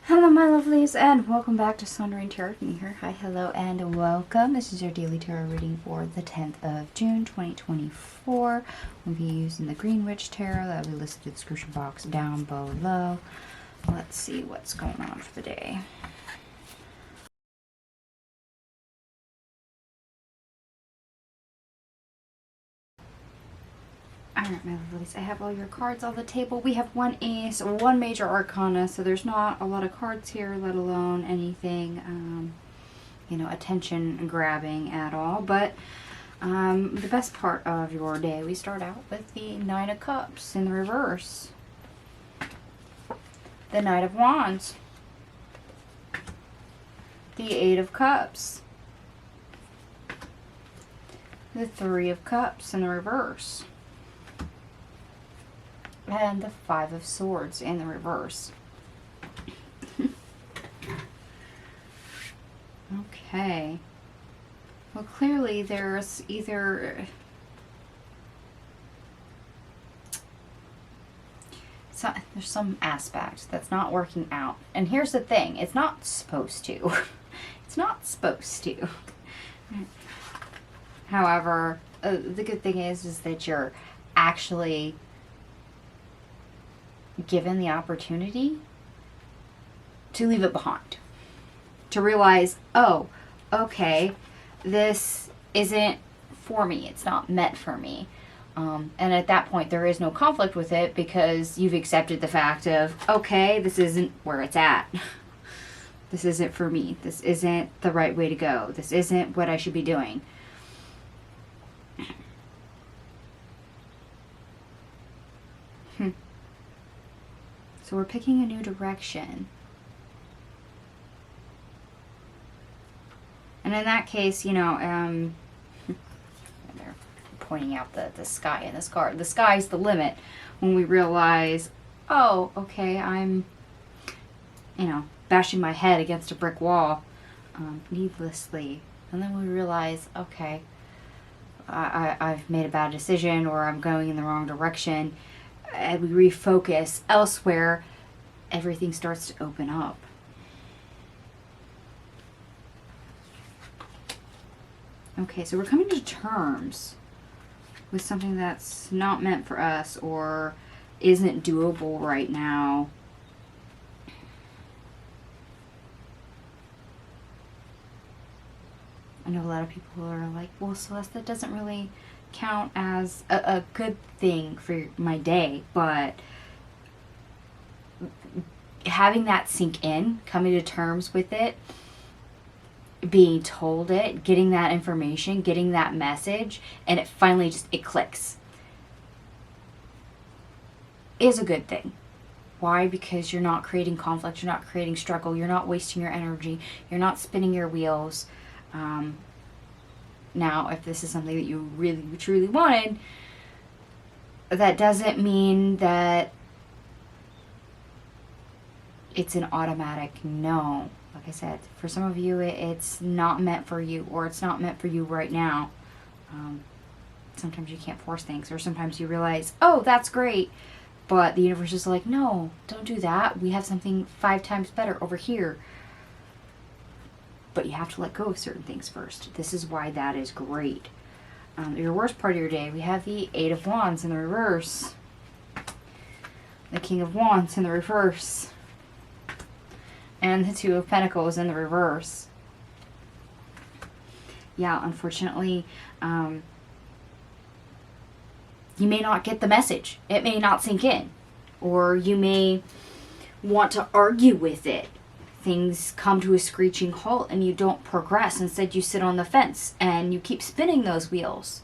Hello my lovelies and welcome back to Sundering Tarot here. Hi, hello and welcome. This is your daily tarot reading for the 10th of June 2024. We'll be using the Green Witch Tarot that will be listed in the description box down below. Let's see what's going on for the day. Alright my lovelies, I have all your cards on the table. We have one ace, one major arcana, so there's not a lot of cards here, let alone anything, attention grabbing at all. But the best part of your day, we start out with the Nine of Cups in the reverse. The Knight of Wands. The Eight of Cups. The Three of Cups in the reverse. And the Five of Swords in the reverse. Okay. Well, clearly there's either there's some aspect that's not working out. And here's the thing, it's not supposed to. It's not supposed to. However, the good thing is that you're actually given the opportunity to leave it behind, to realize, oh, okay, this isn't for me, it's not meant for me, and at that point there is no conflict with it because you've accepted the fact of, okay, this isn't where it's at. This isn't for me, this isn't the right way to go, this isn't what I should be doing. So we're picking a new direction. And in that case, they're pointing out the sky in this card. The sky's the limit when we realize, oh, okay, I'm, bashing my head against a brick wall needlessly. And then we realize, okay, I've made a bad decision or I'm going in the wrong direction. And we refocus elsewhere, everything starts to open up. Okay, so we're coming to terms with something that's not meant for us or isn't doable right now. I know a lot of people are like, well, Celeste, that doesn't really count as a good thing for my day, but having that sink in, coming to terms with it, being told it, getting that information, getting that message, and it finally it clicks, is a good thing. Why? Because you're not creating conflict, you're not creating struggle, you're not wasting your energy, you're not spinning your wheels. Now, if this is something that you really, truly wanted, that doesn't mean that it's an automatic no. Like I said, for some of you, it's not meant for you, or it's not meant for you right now. Sometimes you can't force things, or sometimes you realize, oh, that's great, but the universe is like, no, don't do that. We have something 5 times better over here. But you have to let go of certain things first. This is why that is great. Your worst part of your day, we have the Eight of Wands in the reverse. The King of Wands in the reverse. And the Two of Pentacles in the reverse. Yeah, unfortunately, you may not get the message. It may not sink in. Or you may want to argue with it. Things come to a screeching halt and you don't progress. Instead, you sit on the fence and you keep spinning those wheels.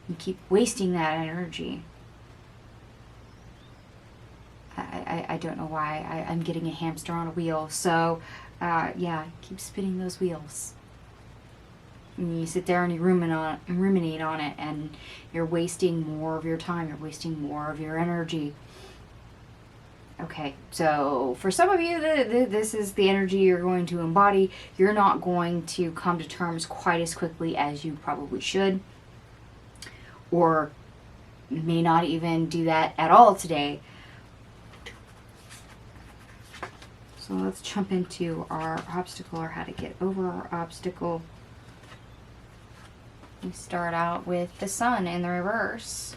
You keep wasting that energy. I don't know why. I'm getting a hamster on a wheel. So, yeah, keep spinning those wheels. And you sit there and you ruminate on it, and you're wasting more of your time. You're wasting more of your energy. Okay, so for some of you, this is the energy you're going to embody. You're not going to come to terms quite as quickly as you probably should, or may not even do that at all today. So let's jump into our obstacle, or how to get over our obstacle. We start out with the Sun in the reverse,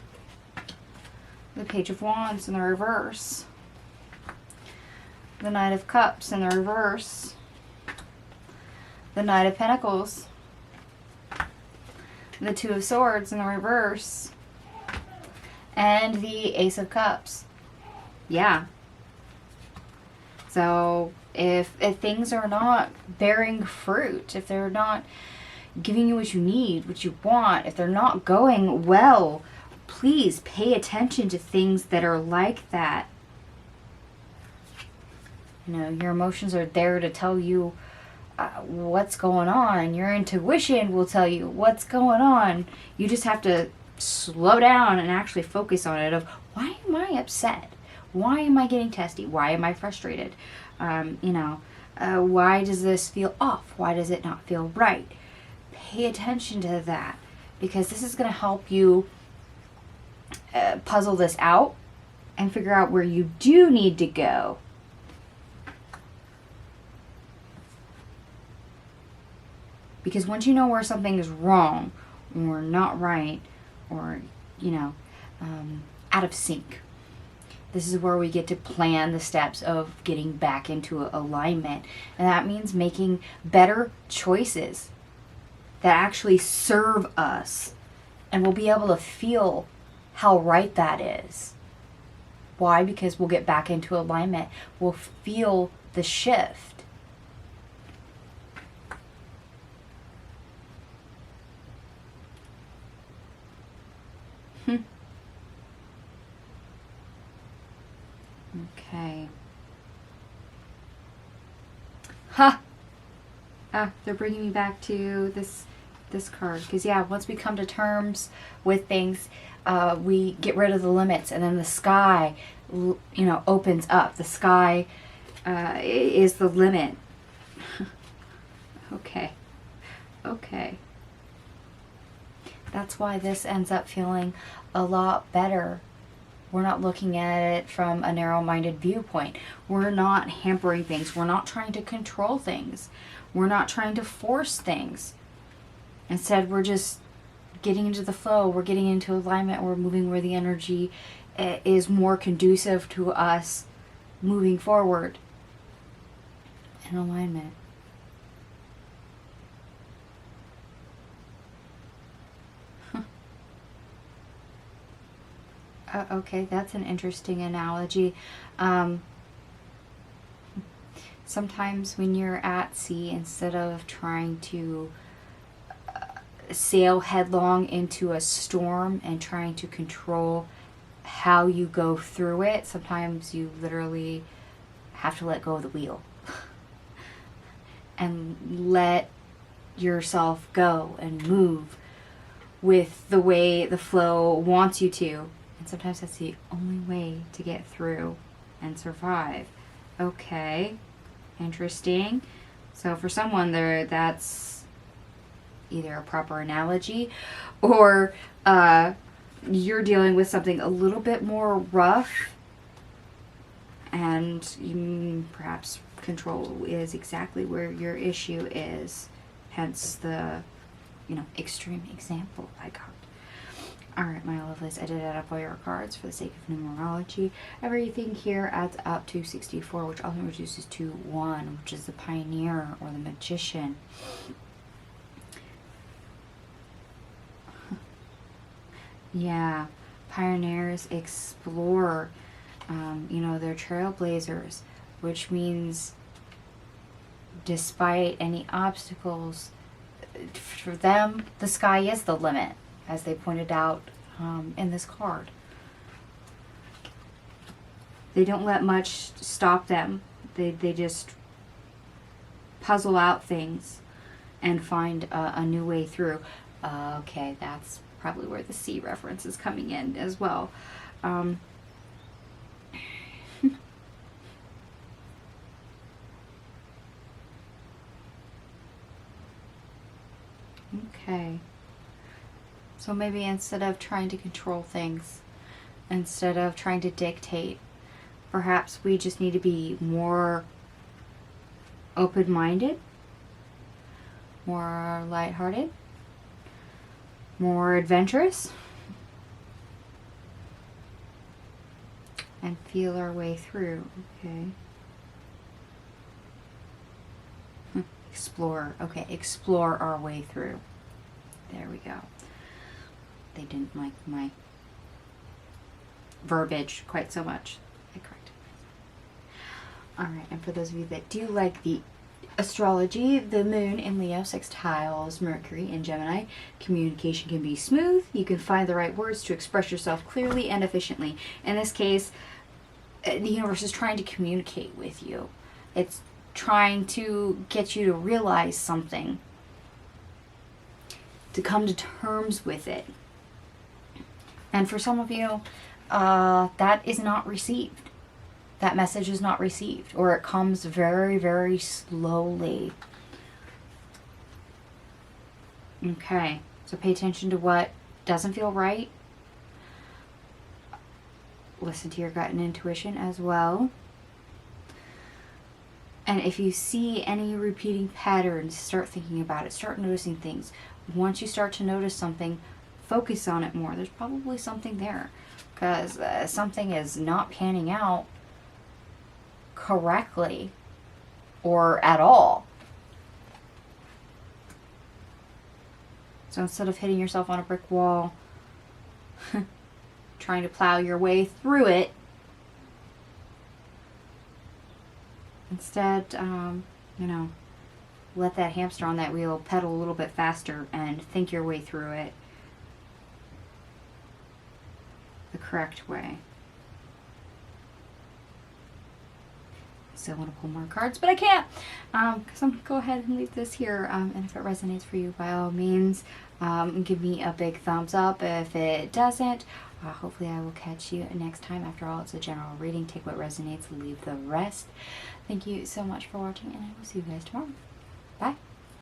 the Page of Wands in the reverse, the Knight of Cups in the reverse, the Knight of Pentacles, the Two of Swords in the reverse, and the Ace of Cups. Yeah. So if things are not bearing fruit, if they're not giving you what you need, what you want, if they're not going well, please pay attention to things that are like that. You know, your emotions are there to tell you what's going on. Your intuition will tell you what's going on. You just have to slow down and actually focus on it, of why am I upset? Why am I getting testy? Why am I frustrated? Why does this feel off? Why does it not feel right? Pay attention to that, because this is going to help you puzzle this out and figure out where you do need to go. Because once you know where something is wrong or not right, or, out of sync, this is where we get to plan the steps of getting back into alignment. And that means making better choices that actually serve us. And we'll be able to feel how right that is. Why? Because we'll get back into alignment. We'll feel the shift. Okay. Ha! They're bringing me back to this card. Because, yeah, once we come to terms with things, we get rid of the limits. And then the sky, opens up. The sky is the limit. Okay. That's why this ends up feeling a lot better. We're not looking at it from a narrow-minded viewpoint. We're not hampering things. We're not trying to control things. We're not trying to force things. Instead, we're just getting into the flow. We're getting into alignment. We're moving where the energy is more conducive to us moving forward in alignment. Okay, that's an interesting analogy. Sometimes when you're at sea, instead of trying to sail headlong into a storm and trying to control how you go through it, sometimes you literally have to let go of the wheel and let yourself go and move with the way the flow wants you to. And sometimes that's the only way to get through and survive. Okay, interesting. So for someone there, that's either a proper analogy, or you're dealing with something a little bit more rough, and you, perhaps control is exactly where your issue is. Hence the, extreme example I got. Alright, my lovelies, I did add up all your cards for the sake of numerology. Everything here adds up to 64, which also reduces to 1, which is the Pioneer or the Magician. Yeah, pioneers explore, they're trailblazers, which means despite any obstacles, for them, the sky is the limit, as they pointed out in this card. They don't let much stop them. They just puzzle out things and find a new way through. Okay, that's probably where the sea reference is coming in as well. Okay. So maybe instead of trying to control things, instead of trying to dictate, perhaps we just need to be more open-minded, more lighthearted, more adventurous, and feel our way through. Okay. Explore. Okay, explore our way through. There we go. They didn't like my verbiage quite so much. I corrected myself. Alright, and for those of you that do like the astrology, the moon in Leo sextiles Mercury in Gemini. Communication can be smooth. You can find the right words to express yourself clearly and efficiently. In this case, the universe is trying to communicate with you. It's trying to get you to realize something, to come to terms with it. And for some of you, that is not received. That message is not received, or it comes very, very slowly. Okay, so pay attention to what doesn't feel right. Listen to your gut and intuition as well. And if you see any repeating patterns, start thinking about it. Start noticing things. Once you start to notice something, focus on it more. There's probably something there, because something is not panning out correctly or at all. So instead of hitting yourself on a brick wall, trying to plow your way through it, instead, let that hamster on that wheel pedal a little bit faster and think your way through it the correct way. So I want to pull more cards, but I can't, because I'm going to go ahead and leave this here. And if it resonates for you, by all means, give me a big thumbs up. If it doesn't, hopefully I will catch you next time. After all, it's a general reading. Take what resonates, leave the rest. Thank you so much for watching, and I will see you guys tomorrow.